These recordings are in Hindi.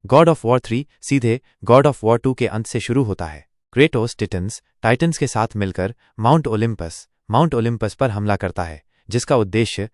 गॉड ऑफ वॉर 3 सीधे गॉड ऑफ वॉर 2 के अंत से शुरू होता है। क्रेटोस टाइटन्स के साथ मिलकर माउंट ओलिम्पस पर हमला करता है, जिसका उद्देश्य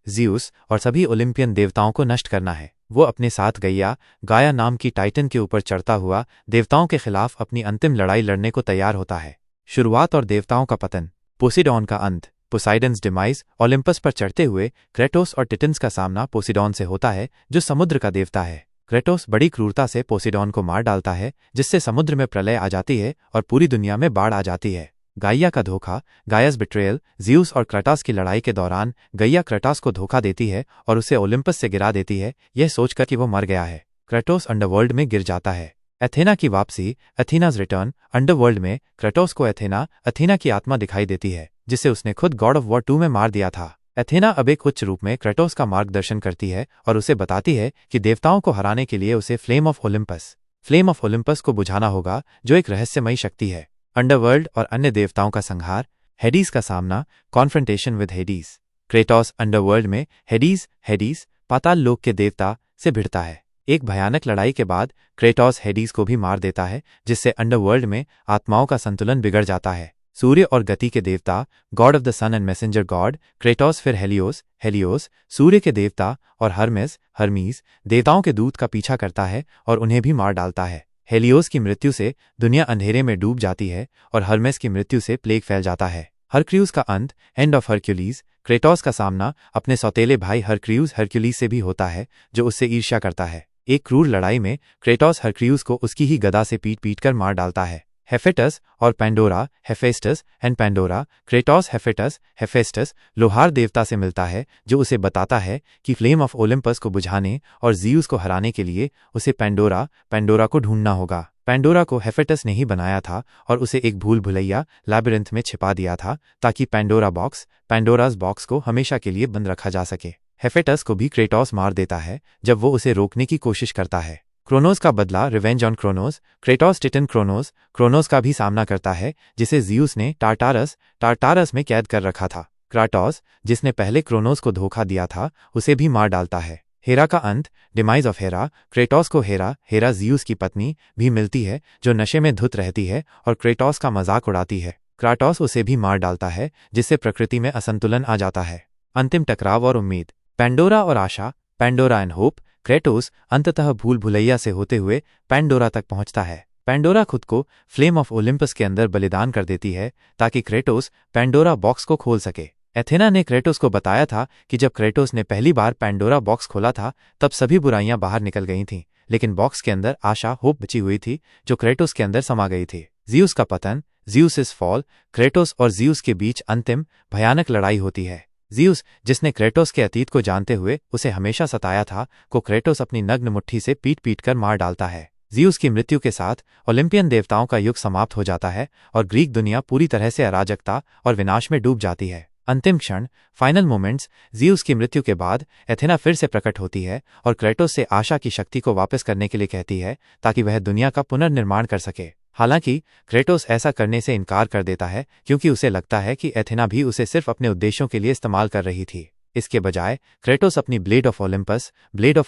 ज़्यूस और सभी ओलिम्पियन देवताओं को नष्ट करना है। वो अपने साथ गाया नाम की टाइटन के ऊपर चढ़ता हुआ देवताओं के खिलाफ अपनी अंतिम लड़ाई लड़ने को तैयार होता है। शुरुआत और देवताओं का पतन, पोसीडॉन का अंत, पोसाइडन्स डिमाइज। ओलिम्पस पर चढ़ते हुए क्रेटोस और टिटन्स का सामना पोसीडॉन से होता है, जो समुद्र का देवता है। क्रेटोस बड़ी क्रूरता से पोसीडॉन को मार डालता है, जिससे समुद्र में प्रलय आ जाती है और पूरी दुनिया में बाढ़ आ जाती है। गाइया का धोखा, गायस बिट्रेयल। ज़्यूस और क्रटास की लड़ाई के दौरान गाइया क्रटास को धोखा देती है और उसे ओलिम्पस से गिरा देती है, यह सोचकर कि वो मर गया है। क्रेटोस अंडरवर्ल्ड में गिर जाता है। एथेना की वापसी, एथेनाज रिटर्न। अंडरवर्ल्ड में क्रेटोस को एथेना की आत्मा दिखाई देती है, जिसे उसने खुद गॉड ऑफ वॉर 2 में मार दिया था। एथेना अब एक उच्च रूप में क्रेटोस का मार्गदर्शन करती है और उसे बताती है कि देवताओं को हराने के लिए उसे फ्लेम ऑफ ओलिम्पस को बुझाना होगा, जो एक रहस्यमयी शक्ति है। अंडरवर्ल्ड और अन्य देवताओं का संहार, हेडीज का सामना, confrontation with Hades. Kratos underworld में हेडीज पाताल लोक के देवता से भिड़ता है। एक भयानक लड़ाई के बाद क्रेटोस हेडीज को भी मार देता है, जिससे अंडरवर्ल्ड में आत्माओं का संतुलन बिगड़ जाता है। सूर्य और गति के देवता, god of the sun and messenger god Kratos, फिर हेलियोस सूर्य के देवता, और हर्मीज देवताओं के दूत का पीछा करता है और उन्हें भी मार डालता है। हेलियोस की मृत्यु से दुनिया अंधेरे में डूब जाती है और हर्मेस की मृत्यु से प्लेग फैल जाता है। हरक्रियूस का अंत, एंड ऑफ हरक्यूलीज। क्रेटोस का सामना अपने सौतेले भाई हरक्यूलीज से भी होता है, जो उससे ईर्ष्या करता है। एक क्रूर लड़ाई में क्रेटोस हरक्रियूस को उसकी ही गदा से पीट कर मार डालता है। हेफेस्टस और Pandora, Hephaestus and Pandora. Kratos Hephaestus लोहार देवता से मिलता है, जो उसे बताता है कि फ्लेम ऑफ ओलिम्पस को बुझाने और ज़्यूस को हराने के लिए उसे पैंडोरा को ढूंढना होगा। पैंडोरा को हेफेस्टस ने ही बनाया था और उसे एक भूल भुलैया लैबिरिंथ में छिपा दिया था, ताकि पैंडोरास बॉक्स को हमेशा के लिए बंद रखा जा सके। हेफेस्टस को भी क्रेटोस मार देता है जब वो उसे रोकने की कोशिश करता है। क्रोनोस का बदला, revenge on Kronos. Kratos titan Kronos का भी सामना करता है, जिसे ज़्यूस ने टारटारस में कैद कर रखा था। क्राटोस, जिसने पहले क्रोनोस को धोखा दिया था, उसे भी मार डालता है। हेरा का अंत, डिमाइज ऑफ हेरा। क्रेटोस को हेरा ज़्यूस की पत्नी भी मिलती है, जो नशे में धुत रहती है और क्रेटोस का मजाक उड़ाती है। क्राटोस उसे भी मार डालता है, जिससे प्रकृति में असंतुलन आ जाता है। अंतिम टकराव और उम्मीद, पैंडोरा और आशा। Pandora and hope. क्रेटोस अंततः भूल भुलैया से होते हुए पैंडोरा तक पहुंचता है। पैंडोरा खुद को फ्लेम ऑफ ओलिम्पस के अंदर बलिदान कर देती है, ताकि क्रेटोस पैंडोरा बॉक्स को खोल सके। एथेना ने क्रेटोस को बताया था कि जब क्रेटोस ने पहली बार पैंडोरा बॉक्स खोला था, तब सभी बुराइयां बाहर निकल गई थीं, लेकिन बॉक्स के अंदर आशा, होप बची हुई थी, जो क्रेटोस के अंदर समा गई थी। ज़्यूस का पतन, ज़्यूस इज फॉल। क्रेटोस और ज़्यूस के बीच अंतिम भयानक लड़ाई होती है। ज़्यूस, जिसने क्रेटोस के अतीत को जानते हुए उसे हमेशा सताया था, को क्रेटोस अपनी नग्न मुट्ठी से पीट कर मार डालता है। ज़्यूस की मृत्यु के साथ ओलिम्पियन देवताओं का युग समाप्त हो जाता है और ग्रीक दुनिया पूरी तरह से अराजकता और विनाश में डूब जाती है। अंतिम क्षण, फाइनल मोमेंट्स। ज़्यूस की मृत्यु के बाद एथेना फिर से प्रकट होती है और क्रेटोस से आशा की शक्ति को वापस करने के लिए कहती है, ताकि वह दुनिया का पुनर्निर्माण कर सके। हालांकि क्रेटोस ऐसा करने से इनकार कर देता है, क्योंकि उसे लगता है कि एथेना भी उसे सिर्फ अपने उद्देश्यों के लिए इस्तेमाल कर रही थी। इसके बजाय क्रेटोस अपनी ब्लेड ऑफ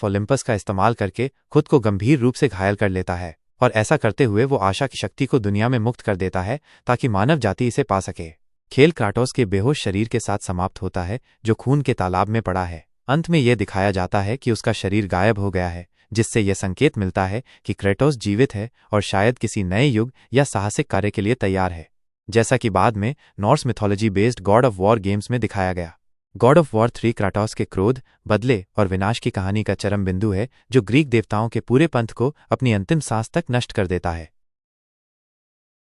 ओलिम्पस का इस्तेमाल करके खुद को गंभीर रूप से घायल कर लेता है, और ऐसा करते हुए वो आशा की शक्ति को दुनिया में मुक्त कर देता है, ताकि मानव जाति इसे पा सके। खेल क्राटोस के बेहोश शरीर के साथ समाप्त होता है, जो खून के तालाब में पड़ा है। अंत में यह दिखाया जाता है कि उसका शरीर गायब हो गया है, जिससे यह संकेत मिलता है कि क्रेटोस जीवित है और शायद किसी नए युग या साहसिक कार्य के लिए तैयार है, जैसा कि बाद में Norse mythology based God of war games में दिखाया गया। गॉड ऑफ वॉर 3 क्राटोस के क्रोध, बदले और विनाश की कहानी का चरम बिंदु है, जो ग्रीक देवताओं के पूरे पंथ को अपनी अंतिम सांस तक नष्ट कर देता है।